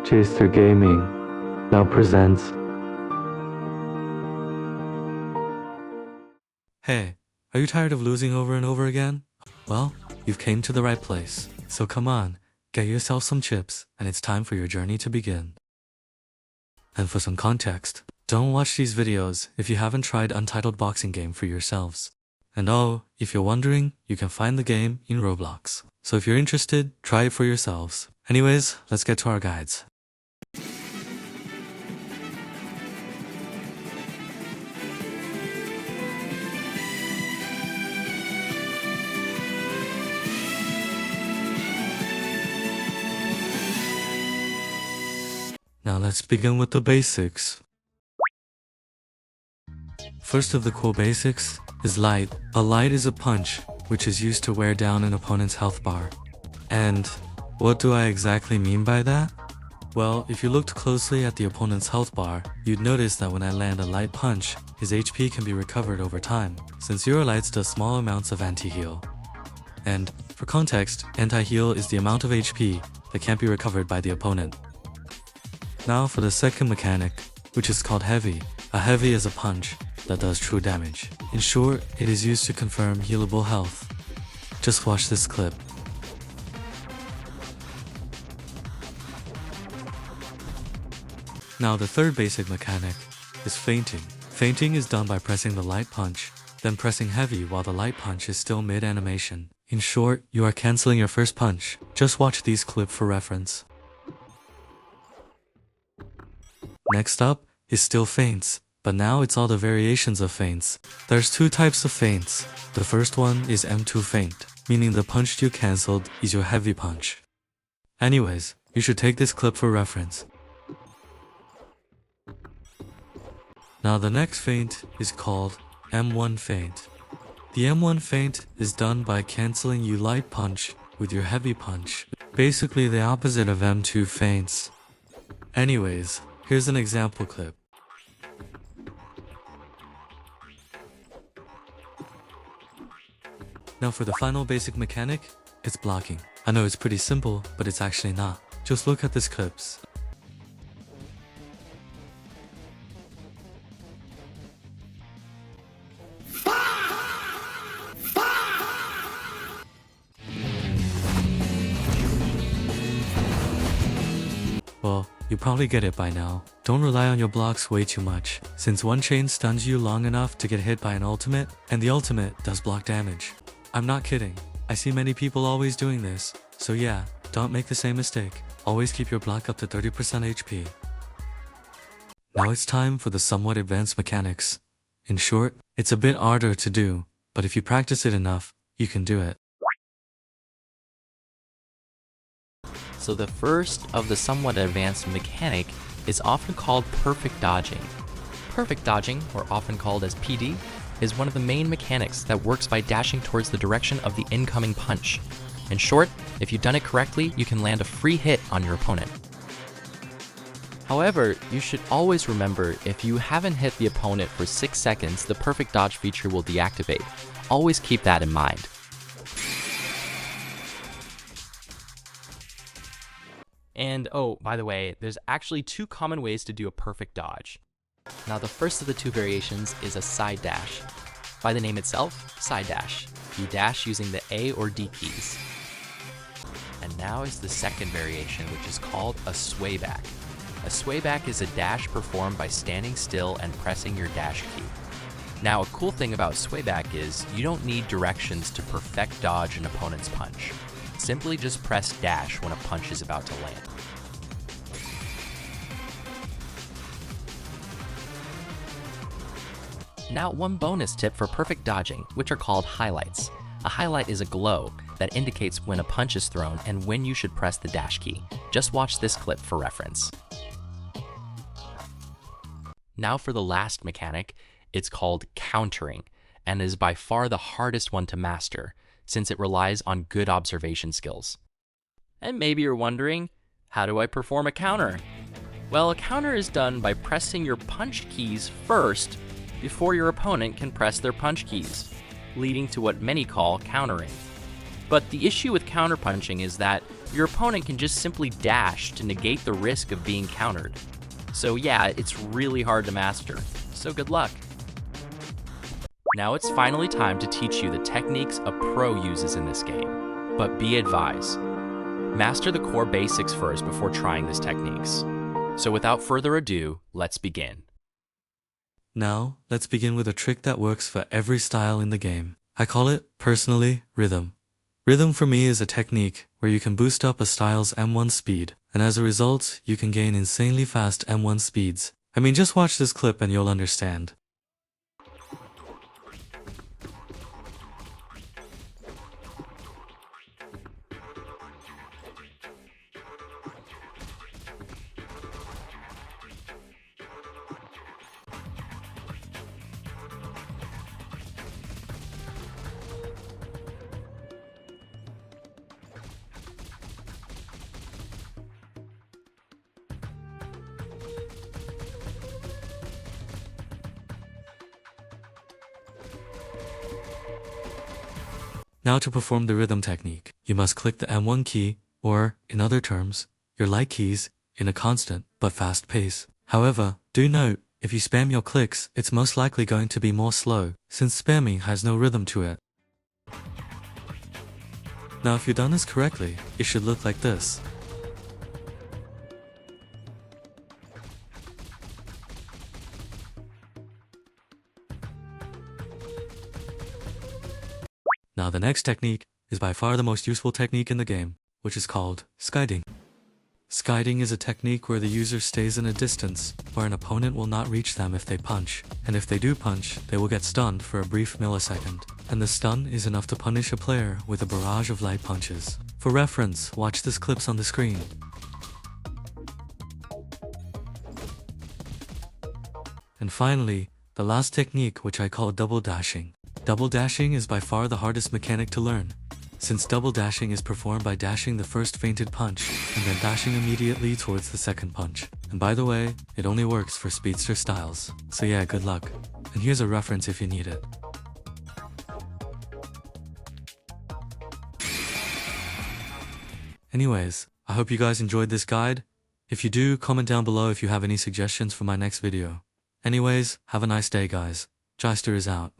Chaser Gaming now presents. Hey, are you tired of losing over and over again? Well, you've came to the right place. So come on, get yourself some chips, and it's time for your journey to begin. And for some context, don't watch these videos if you haven't tried Untitled Boxing Game for yourselves. And oh, if you're wondering, you can find the game in Roblox. So if you're interested, try it for yourselves. Anyways, let's get to our guides. Now let's begin with the basics. First of the cool basics is light. A light is a punch, which is used to wear down an opponent's health bar. And what do I exactly mean by that? Well, if you looked closely at the opponent's health bar, you'd notice that when I land a light punch, his HP can be recovered over time, since Eurolights does small amounts of anti-heal. And for context, anti-heal is the amount of HP that can't be recovered by the opponent. Now for the second mechanic, which is called heavy. A heavy is a punch that does true damage. In short, it is used to confirm healable health. Just watch this clip. Now the third basic mechanic is feinting. Feinting is done by pressing the light punch, then pressing heavy while the light punch is still mid-animation. In short, you are cancelling your first punch. Just watch these clips for reference. Next up is still feints, but now it's all the variations of feints. There's two types of feints. The first one is M2 feint, meaning the punch you cancelled is your heavy punch. Anyways, you should take this clip for reference. Now the next feint is called M1 feint. The M1 feint is done by cancelling your light punch with your heavy punch, basically the opposite of M2 feints. Anyways, here's an example clip. Now for the final basic mechanic, it's blocking. I know it's pretty simple, but it's actually not. Just look at these clips. Well, you probably get it by now. Don't rely on your blocks way too much, since one chain stuns you long enough to get hit by an ultimate, and the ultimate does block damage. I'm not kidding. I see many people always doing this, so yeah, don't make the same mistake. Always keep your block up to 30% HP. Now it's time for the somewhat advanced mechanics. In short, it's a bit harder to do, but if you practice it enough, you can do it. So the first of the somewhat advanced mechanic is often called perfect dodging. Perfect dodging, or often called as PD, is one of the main mechanics that works by dashing towards the direction of the incoming punch. In short, if you've done it correctly, you can land a free hit on your opponent. However, you should always remember if you haven't hit the opponent for 6 seconds, the perfect dodge feature will deactivate. Always keep that in mind. And oh, by the way, there's actually 2 common ways to do a perfect dodge. Now the first of the 2 variations is a side dash. By the name itself, side dash. You dash using the A or D keys. And now is the second variation, which is called a sway back. A sway back is a dash performed by standing still and pressing your dash key. Now a cool thing about sway back is you don't need directions to perfect dodge an opponent's punch. Simply just press dash when a punch is about to land. Now one bonus tip for perfect dodging, which are called highlights. A highlight is a glow that indicates when a punch is thrown and when you should press the dash key. Just watch this clip for reference. Now for the last mechanic, it's called countering, and is by far the hardest one to master, since it relies on good observation skills. And maybe you're wondering, how do I perform a counter? Well, a counter is done by pressing your punch keys first before your opponent can press their punch keys, leading to what many call countering. But the issue with counterpunching is that your opponent can just simply dash to negate the risk of being countered. So yeah, it's really hard to master, so good luck. Now it's finally time to teach you the techniques a pro uses in this game, but be advised, master the core basics first before trying these techniques. So without further ado, let's begin. Now, let's begin with a trick that works for every style in the game. I call it, personally, Rhythm. Rhythm for me is a technique where you can boost up a style's M1 speed, and as a result, you can gain insanely fast M1 speeds. I mean, just watch this clip and you'll understand. Now to perform the rhythm technique, you must click the M1 key, or, in other terms, your like keys, in a constant but fast pace. However, do note, if you spam your clicks, it's most likely going to be more slow, since spamming has no rhythm to it. Now if you've done this correctly, it should look like this. Now the next technique is by far the most useful technique in the game, which is called skiding. Skiding is a technique where the user stays in a distance where an opponent will not reach them if they punch, and if they do punch, they will get stunned for a brief millisecond, and the stun is enough to punish a player with a barrage of light punches. For reference, watch this clips on the screen. And finally, the last technique, which I call double dashing. Double dashing is by far the hardest mechanic to learn, since double dashing is performed by dashing the first feinted punch, and then dashing immediately towards the second punch. And by the way, it only works for speedster styles, so yeah, good luck. And here's a reference if you need it. Anyways, I hope you guys enjoyed this guide. If you do, comment down below if you have any suggestions for my next video. Anyways, have a nice day guys. Jyster is out.